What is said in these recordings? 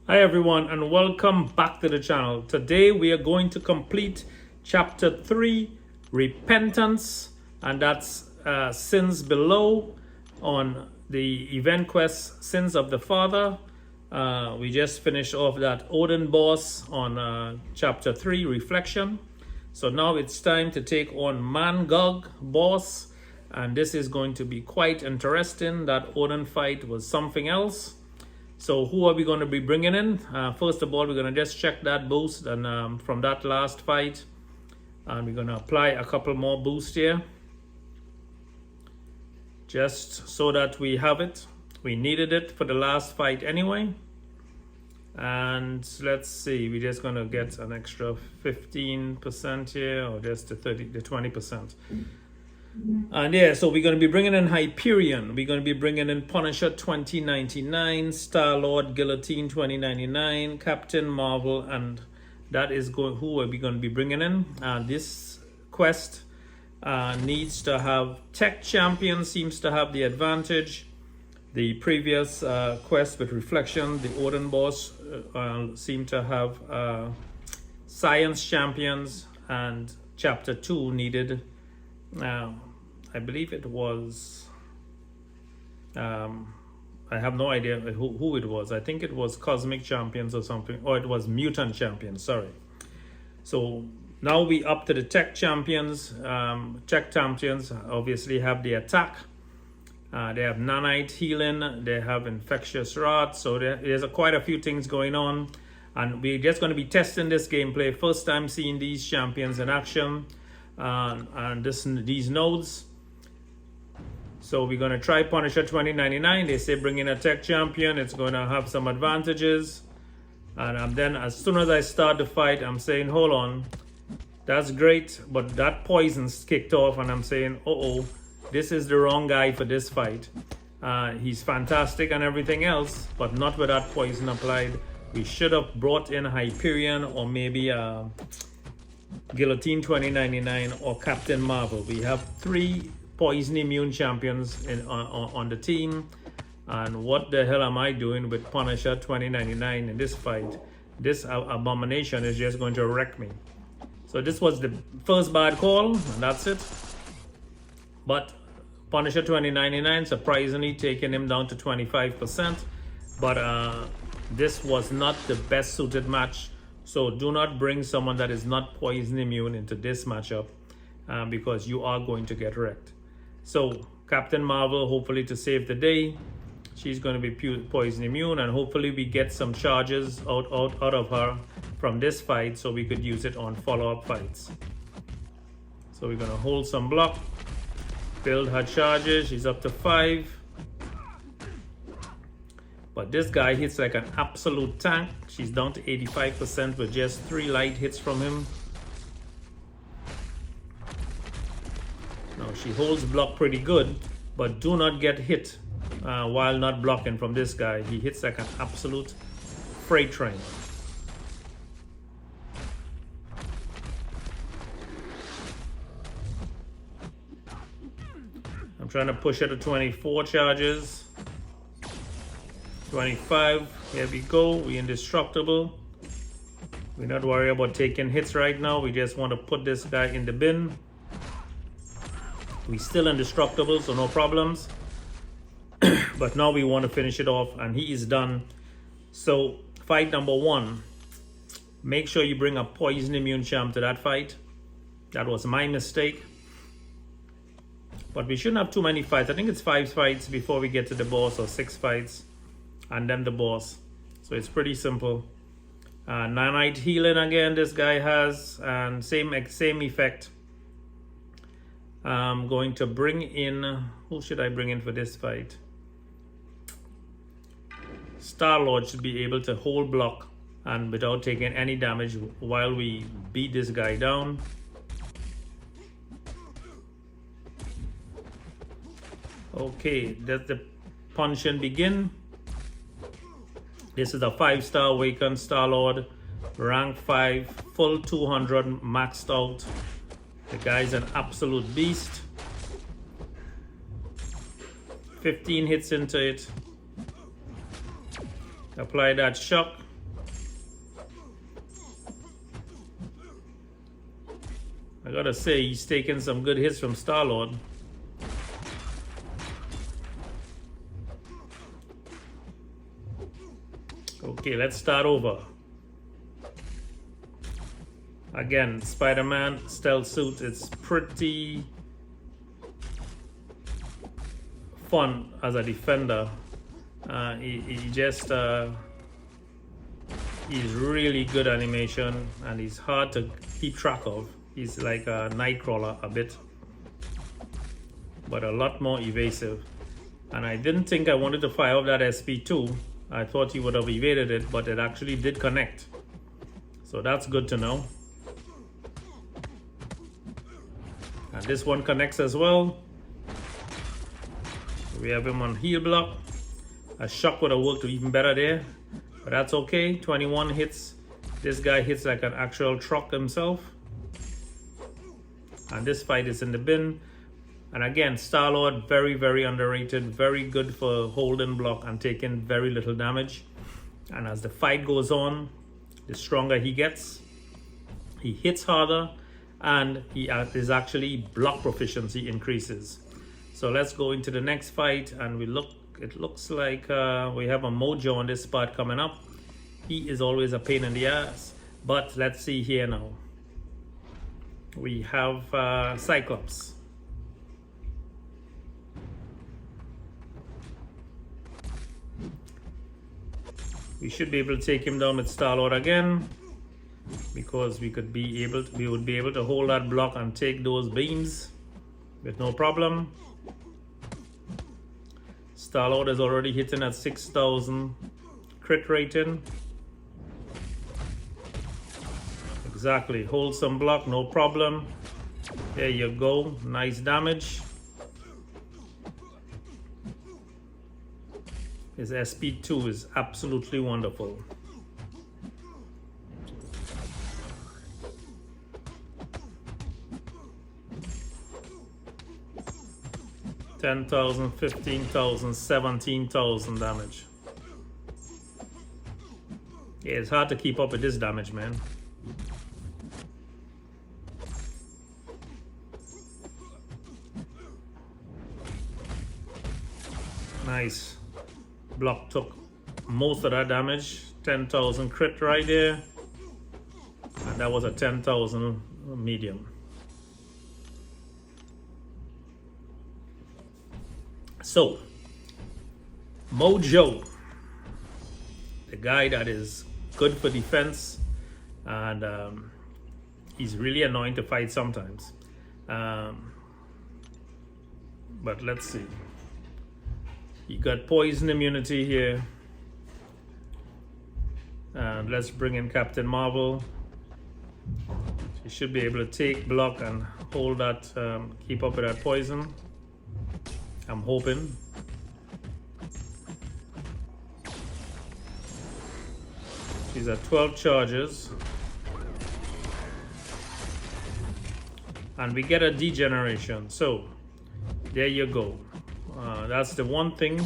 Hi everyone and welcome back to the channel. Today we are going to complete chapter 3, Repentance, and that's Sins Below on the event quest Sins of the Father. We just finished off that Odin boss on chapter 3, Reflection. So now it's time to take on MANGOG boss, and this is going to be quite interesting. That Odin fight was something else. So who are we going to be bringing in? First of all, we're going to just check that boost and from that last fight. And we're going to apply a couple more boosts here. Just so that we have it. We needed it for the last fight anyway. And let's see, we're just going to get an extra 15% here, or just the 20%. And yeah, so we're going to be bringing in Hyperion. We're going to be bringing in Punisher 2099, Star-Lord Guillotine 2099, Captain Marvel, and that is who are we going to be bringing in. This quest needs to have Tech Champion, seems to have the advantage. The previous quest with Reflection, the Odin boss, seemed to have Science Champions, and Chapter 2 needed... I believe it was, I have no idea who it was. I think it was Cosmic Champions or something, or it was Mutant Champions, sorry. So now we up to the Tech Champions. Tech Champions obviously have the attack. They have nanite healing, they have infectious rot, so there's quite a few things going on. And we're just going to be testing this gameplay. First time seeing these champions in action. And these nodes. So we're going to try Punisher 2099. They say bring in a Tech Champion, it's going to have some advantages. And then as soon as I start the fight, I'm saying, hold on, that's great, but that poison's kicked off, and I'm saying, this is the wrong guy for this fight. He's fantastic and everything else, but not with that poison applied. We should have brought in Hyperion, or maybe Guillotine 2099 or Captain Marvel. We have 3 poison immune champions on the team, and what the hell am I doing with Punisher 2099 in this fight? This abomination is just going to wreck me. So this was the first bad call, and that's it. But Punisher 2099 surprisingly taking him down to 25%, but this was not the best suited match. So do not bring someone that is not poison immune into this matchup, because you are going to get wrecked. So Captain Marvel, hopefully to save the day, she's going to be poison immune, and hopefully we get some charges out of her from this fight so we could use it on follow-up fights. So we're going to hold some block, build her charges. She's up to 5. But this guy hits like an absolute tank. She's down to 85% with just 3 light hits from him. Now she holds block pretty good, but do not get hit while not blocking from this guy. He hits like an absolute freight train. I'm trying to push her to 24 charges. 25, here we go. We're indestructible. We're not worried about taking hits right now. We just want to put this guy in the bin. We're still indestructible, so no problems. But now we want to finish it off, and he is done. So fight number 1, make sure you bring a poison immune champ to that fight. That was my mistake. But we shouldn't have too many fights. I think it's 5 fights before we get to the boss, or 6 fights. And then the boss. So it's pretty simple. Nanite healing again this guy has, and same effect. I'm going to bring in, who should I bring in for this fight? Star-Lord should be able to hold block and without taking any damage while we beat this guy down. Okay, let the punching begin. This is a 5-star awakened Star-Lord, rank 5, full 200 maxed out. The guy's an absolute beast. 15 hits into it. Apply that shock. I gotta say, he's taking some good hits from Star-Lord. Okay, let's start over. Again, Spider-Man stealth suit. It's pretty fun as a defender. He's really good animation, and he's hard to keep track of. He's like a Nightcrawler a bit, but a lot more evasive. And I didn't think I wanted to fire off that SP2. I thought he would have evaded it, but it actually did connect. So that's good to know. And this one connects as well. We have him on heal block. A shock would have worked even better there, but that's okay. 21 hits. This guy hits like an actual truck himself. And this fight is in the bin. And again, Star-Lord, very, very underrated. Very good for holding block and taking very little damage. And as the fight goes on, the stronger he gets. He hits harder, and his actually block proficiency increases. So let's go into the next fight, and it looks like we have a Mojo on this spot coming up. He is always a pain in the ass, but let's see here now. We have Cyclops. We should be able to take him down with Star-Lord again, because we would be able to hold that block and take those beams with no problem. Star-Lord is already hitting at 6,000 crit rating. Exactly, hold some block, no problem. There you go, nice damage. His SP2 is absolutely wonderful. $10,000, $15,000, $17,000 damage. Yeah, it's hard to keep up with this damage, man. Nice. Block took most of that damage. 10,000 crit right there. And that was a 10,000 medium. So, Mojo, the guy that is good for defense, and he's really annoying to fight sometimes. But let's see. You got poison immunity here. And let's bring in Captain Marvel. She should be able to take, block, and hold that, keep up with that poison. I'm hoping. She's at 12 charges. And we get a degeneration. So, there you go. That's the one thing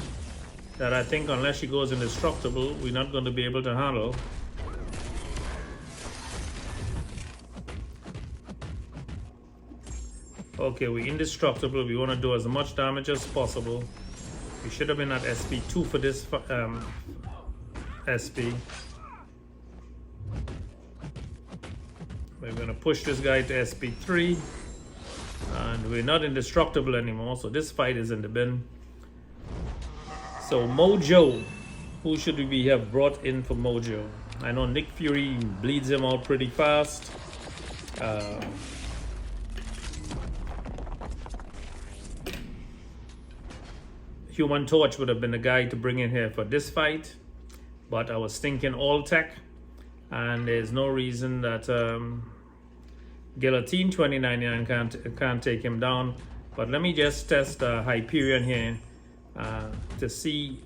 that I think, unless she goes indestructible, we're not going to be able to handle. Okay, we're indestructible. We want to do as much damage as possible. We should have been at SP2 for this SP. We're going to push this guy to SP3. And we're not indestructible anymore, so this fight is in the bin. So Mojo, who should we have brought in for Mojo? I know Nick Fury bleeds him out pretty fast. Human Torch would have been the guy to bring in here for this fight, but I was thinking all tech, and there's no reason that Guillotine 2099 can't take him down. But let me just test Hyperion here to see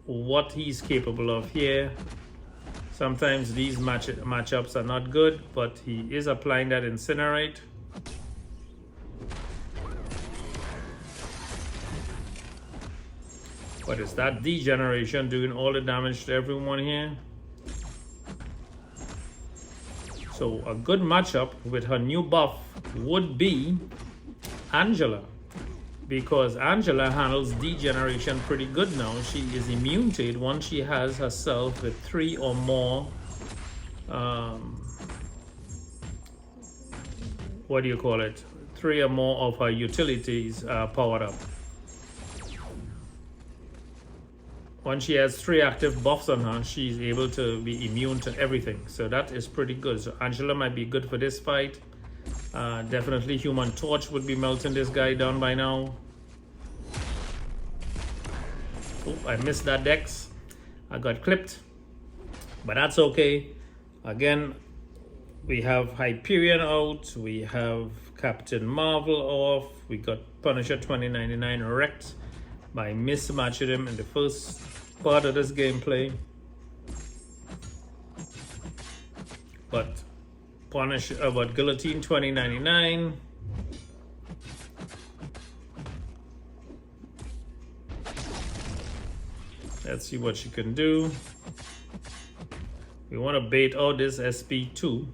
what he's capable of here. Sometimes these matchups are not good, but he is applying that Incinerate. But it's that degeneration doing all the damage to everyone here. So a good matchup with her new buff would be Angela, because Angela handles degeneration pretty good now. She is immune to it once she has herself with 3 or more what do you call it, 3 or more of her utilities powered up. Once she has 3 active buffs on her, she's able to be immune to everything. So that is pretty good. So Angela might be good for this fight. Definitely Human Torch would be melting this guy down by now. Oh, I missed that Dex. I got clipped, but that's okay. Again, we have Hyperion out, we have Captain Marvel off, we got Punisher 2099 wrecked by mismatching him in the first part of this gameplay. But Guillotine 2099. Let's see what she can do. We want to bait out this SP2.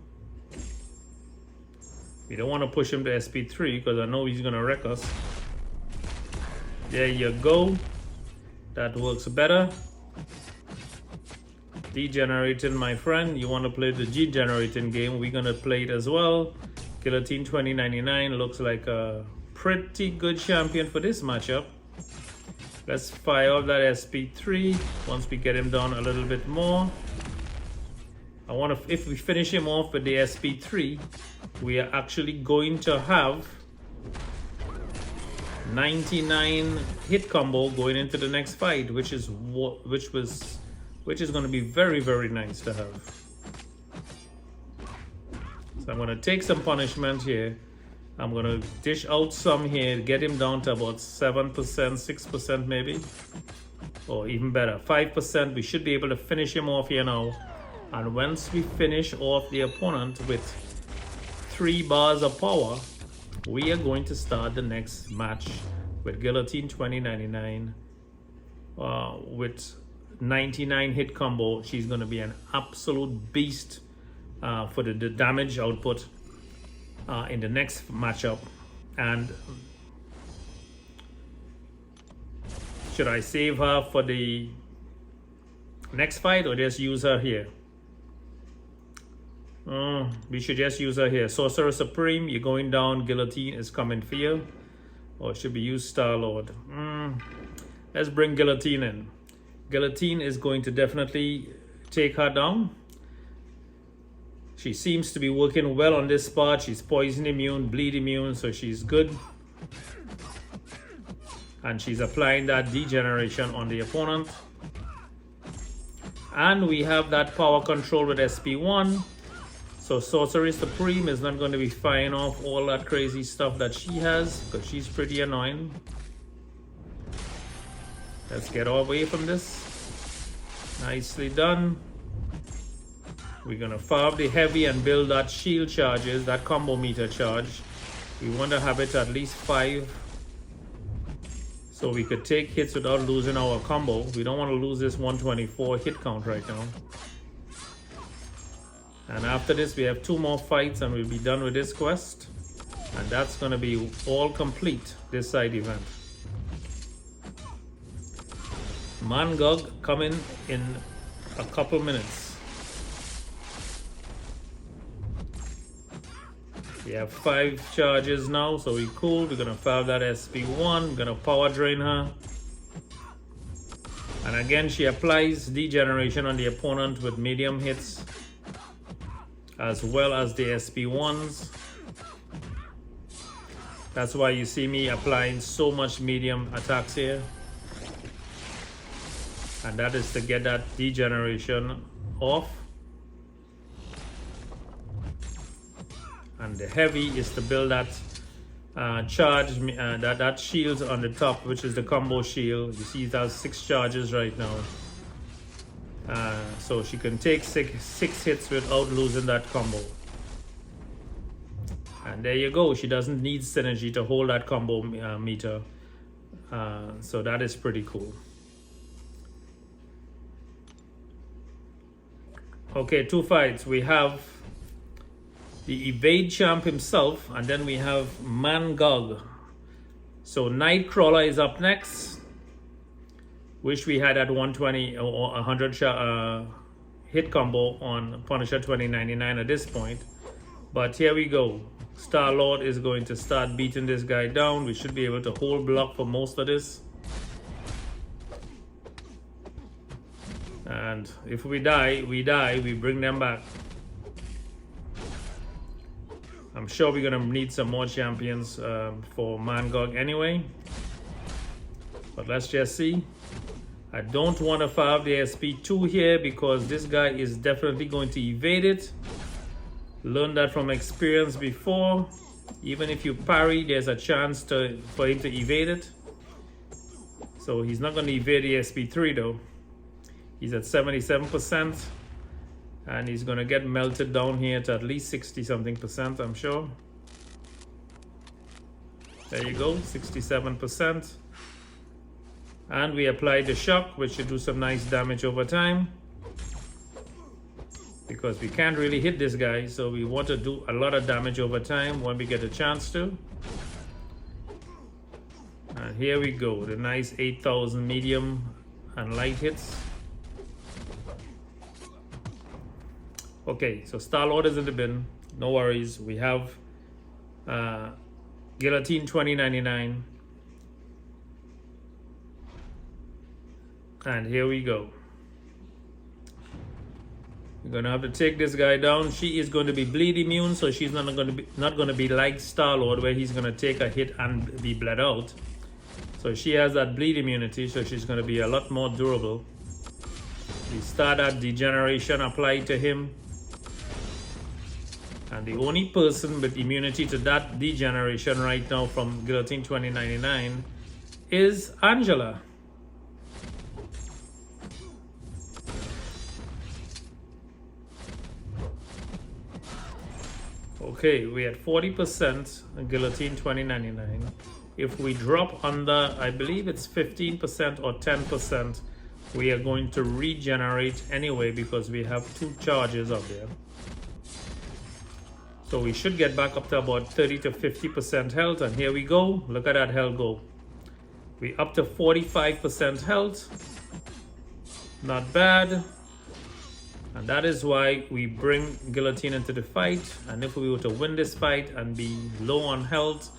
We don't want to push him to SP3 because I know he's going to wreck us. There you go. That works better. Degenerating, my friend. You want to play the degenerating game. We're going to play it as well. Guillotine 2099 looks like a pretty good champion for this matchup. Let's fire up that SP3 once we get him down a little bit more. I want to, if we finish him off with the SP3, we are actually going to have 99 hit combo going into the next fight, which is going to be very, very nice to have. So I'm going to take some punishment here. I'm going to dish out some here, get him down to about 7%, 6% maybe, or even better, 5%. We should be able to finish him off here now. And once we finish off the opponent with 3 bars of power, we are going to start the next match with Guillotine 2099 with 99 hit combo. She's going to be an absolute beast for the damage output in the next matchup. And should I save her for the next fight or just use her here? We should just use her here. Sorcerer Supreme, you're going down. Guillotine is coming for you. Or should we use Star-Lord? Let's bring Guillotine in. Guillotine is going to definitely take her down. She seems to be working well on this spot. She's poison immune, bleed immune, so she's good. And she's applying that degeneration on the opponent. And we have that power control with SP1. So Sorcerer Supreme is not going to be firing off all that crazy stuff that she has, because she's pretty annoying. Let's get away from this. Nicely done. We're going to fire up the heavy and build that shield charges, that combo meter charge. We want to have it at least 5, so we could take hits without losing our combo. We don't want to lose this 124 hit count right now. And after this, we have 2 more fights and we'll be done with this quest. And that's going to be all complete, this side event. MANGOG coming in a couple minutes. We have 5 charges now, so we're cool. We're going to fire that SP1. We're going to power drain her. And again, she applies degeneration on the opponent with medium hits, as well as the SP1s. That's why you see me applying so much medium attacks here. And that is to get that degeneration off. And the heavy is to build that charge, that shield on the top, which is the combo shield. You see it has 6 charges right now. So she can take 6 hits without losing that combo. And there you go. She doesn't need synergy to hold that combo meter. So that is pretty cool. Okay, 2 fights. We have the evade champ himself, and then we have MANGOG. So Nightcrawler is up next. Wish we had at 120 or 100 hit combo on Punisher 2099 at this point. But here we go. Star-Lord is going to start beating this guy down. We should be able to hold block for most of this. And if we die, we bring them back. I'm sure we're gonna need some more champions for MANGOG anyway. But let's just see. I don't want to fire the SP2 here because this guy is definitely going to evade it. Learned that from experience before. Even if you parry, there's a chance for him to evade it. So he's not going to evade the SP3 though. He's at 77%. And he's going to get melted down here to at least 60-something%, I'm sure. There you go, 67%. And we applied the shock, which should do some nice damage over time. Because we can't really hit this guy, so we want to do a lot of damage over time when we get a chance to. And here we go, the nice 8,000 medium and light hits. Okay, so Star-Lord is in the bin. No worries. We have Guillotine 2099. And here we go. We're gonna have to take this guy down. She is going to be bleed immune, so she's not gonna be like Star-Lord, where he's gonna take a hit and be bled out. So she has that bleed immunity, so she's gonna be a lot more durable. We start that degeneration applied to him. And the only person with immunity to that degeneration right now from Guillotine 2099 is Angela. Okay, we're at 40% Guillotine 2099. If we drop under, I believe it's 15% or 10%, we are going to regenerate anyway because we have 2 charges up there. So we should get back up to about 30 to 50% health, and here we go. Look at that health go. We up to 45% health. Not bad. And that is why we bring Guillotine into the fight. And if we were to win this fight and be low on health,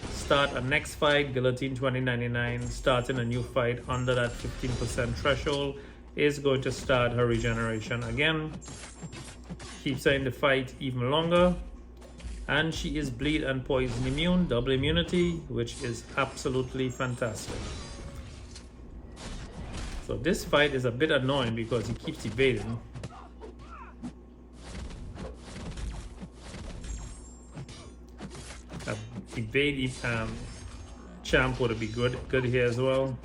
start a next fight, Guillotine 2099, starting a new fight under that 15% threshold, is going to start her regeneration again. Keeps her in the fight even longer. And she is bleed and poison immune, double immunity, which is absolutely fantastic. So this fight is a bit annoying because he keeps evading. Evade champ would be good here as well.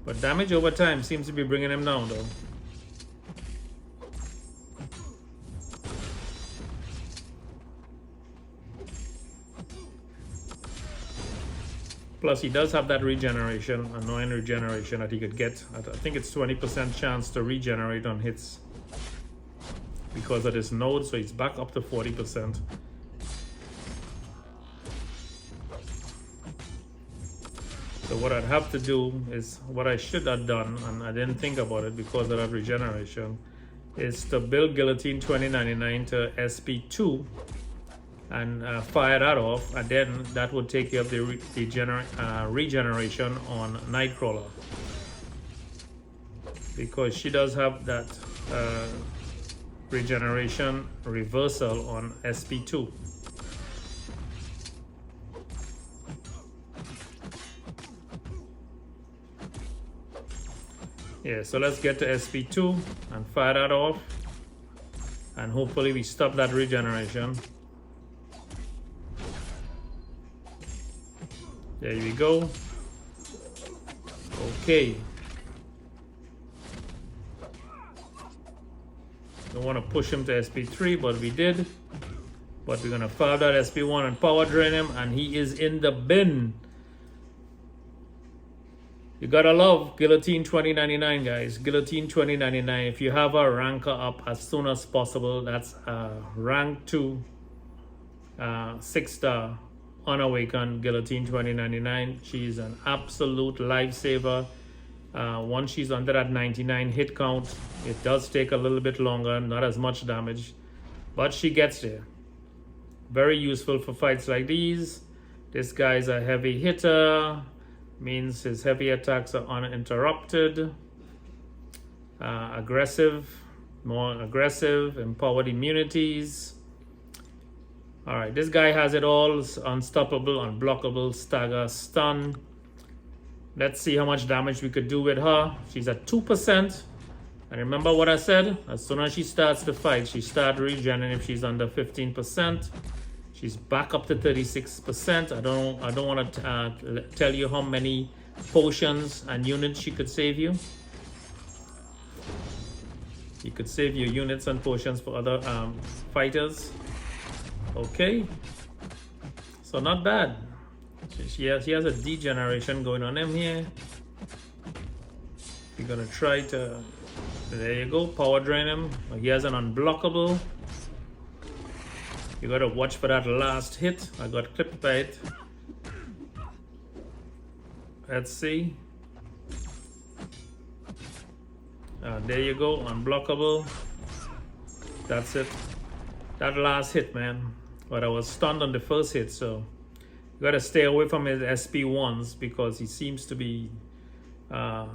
But damage over time seems to be bringing him down though. Plus he does have that regeneration, annoying regeneration that he could get. I think it's 20% chance to regenerate on hits because of this node, so he's back up to 40%. So what I'd have to do is, what I should have done, and I didn't think about it because of that regeneration, is to build Guillotine 2099 to SP2 and fire that off, and then that would take care of the regeneration on Nightcrawler, because she does have that regeneration reversal on SP2. Yeah, so let's get to SP2 and fire that off, and hopefully we stop that regeneration. There we go. Okay. Don't want to push him to SP3, but we did. But we're going to fire that SP1 and power drain him, and he is in the bin. You gotta love Guillotine 2099, guys. Guillotine 2099. If you have a ranker up as soon as possible, that's rank 2, 6-star unawakened Guillotine 2099. She's an absolute lifesaver. Once she's under that 99 hit count, it does take a little bit longer, not as much damage, but she gets there. Very useful for fights like these. This guy's a heavy hitter, means his heavy attacks are uninterrupted. More aggressive, empowered immunities. All right, this guy has it all. It's unstoppable, unblockable, stagger, stun. Let's see how much damage we could do with her. She's at 2%. And remember what I said? As soon as she starts the fight, she starts regenerating if she's under 15%. She's back up to 36%. I don't want to tell you how many potions and units she could save you. You could save your units and potions for other fighters. Okay. So not bad. She has a degeneration going on him here. You're gonna try to, there you go, power drain him. He has an unblockable. You gotta watch for that last hit. I got clipped by it. Let's see. There you go, unblockable. That's it. That last hit, man. But I was stunned on the first hit, so you gotta stay away from his SP1s because he seems to be, well,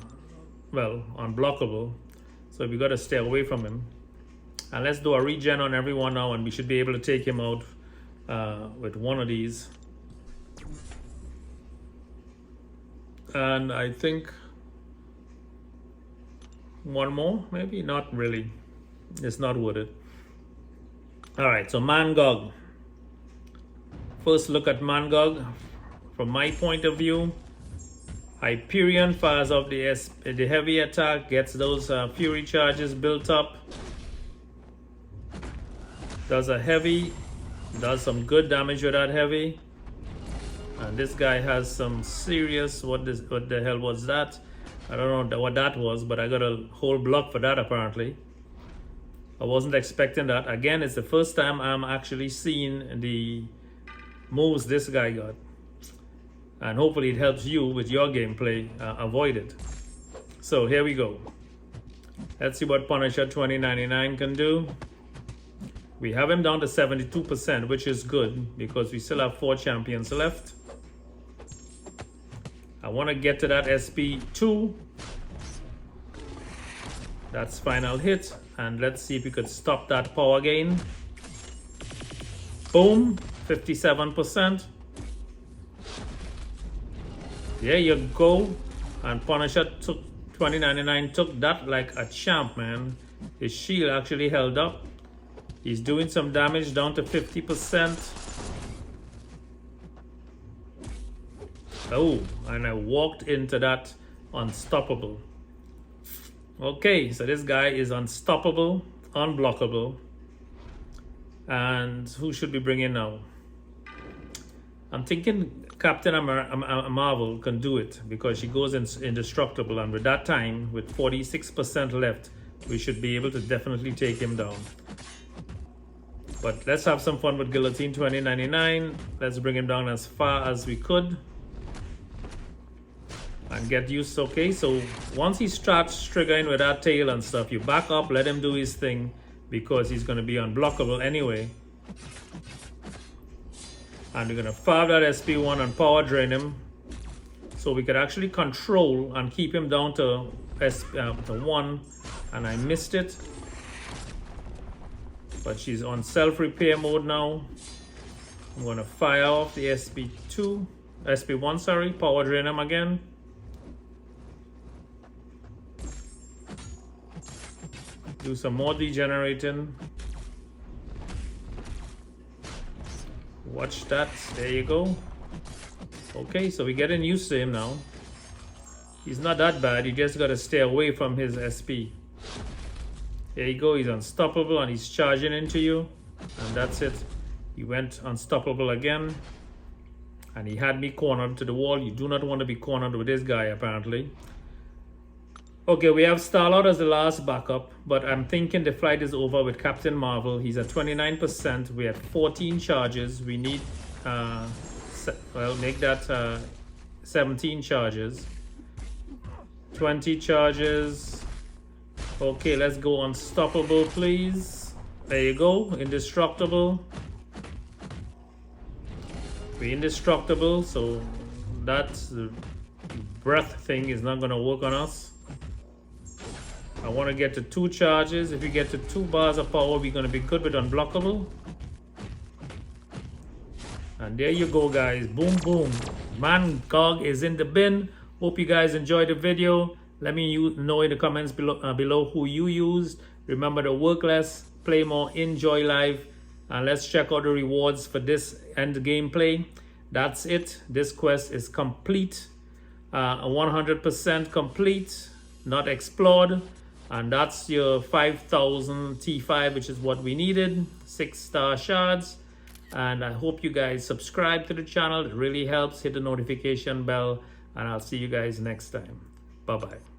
unblockable. So we gotta stay away from him. And let's do a regen on everyone now, and we should be able to take him out with one of these. And I think one more, maybe? Not really. It's not worth it. All right, so MANGOG. First look at MANGOG. From my point of view, Hyperion fires off the heavy attack, gets those fury charges built up. Does a heavy, does some good damage with that heavy. And this guy has some serious, what the hell was that? I don't know what that was, but I got a whole block for that apparently. I wasn't expecting that. Again, it's the first time I'm actually seeing the moves this guy got. And hopefully it helps you with your gameplay, avoid it. So here we go. Let's see what Punisher 2099 can do. We have him down to 72%, which is good because we still have 4 champions left. I want to get to that SP2. That's final hit. And let's see if we could stop that power gain. Boom, 57%. There you go. And Punisher 2099 took that like a champ, man. His shield actually held up. He's doing some damage down to 50%. Oh, and I walked into that unstoppable. Okay, so this guy is unstoppable, unblockable. And who should we bring in now? I'm thinking Captain Marvel can do it because she goes indestructible. And with that time, with 46% left, we should be able to definitely take him down. But let's have some fun with Guillotine 2099. Let's bring him down as far as we could. And get used, okay? So once he starts triggering with that tail and stuff, you back up, let him do his thing because he's going to be unblockable anyway. And we're going to fire that SP1 and power drain him. So we could actually control and keep him down to 1. And I missed it. But she's on self-repair mode now. I'm going to fire off the SP1, sorry, power drain him again. Do some more degenerating. Watch that, there you go. Okay, so we're getting used to him now. He's not that bad, you just gotta stay away from his SP. There you go, he's unstoppable and he's charging into you. And that's it. He went unstoppable again. and he had me cornered to the wall. You do not want to be cornered with this guy, apparently. Okay, we have Star-Lord as the last backup, but I'm thinking the fight is over with Captain Marvel. He's at 29%. We had 14 charges. We need, well, make that 17 charges. 20 charges. Okay, let's go Unstoppable, please. There you go, Indestructible. We're indestructible, so that breath thing is not gonna work on us. I want to get to 2 charges. If we get to 2 bars of power, we're gonna be good with Unblockable. And there you go, guys. Boom, boom. MANGOG is in the bin. Hope you guys enjoyed the video. Let me know in the comments below who you used. Remember to work less, play more, enjoy life. And let's check out the rewards for this end gameplay. That's it. This quest is complete. 100% complete, not explored. And that's your 5,000 T5, which is what we needed. 6-star shards. And I hope you guys subscribe to the channel. It really helps. Hit the notification bell. And I'll see you guys next time. Bye-bye.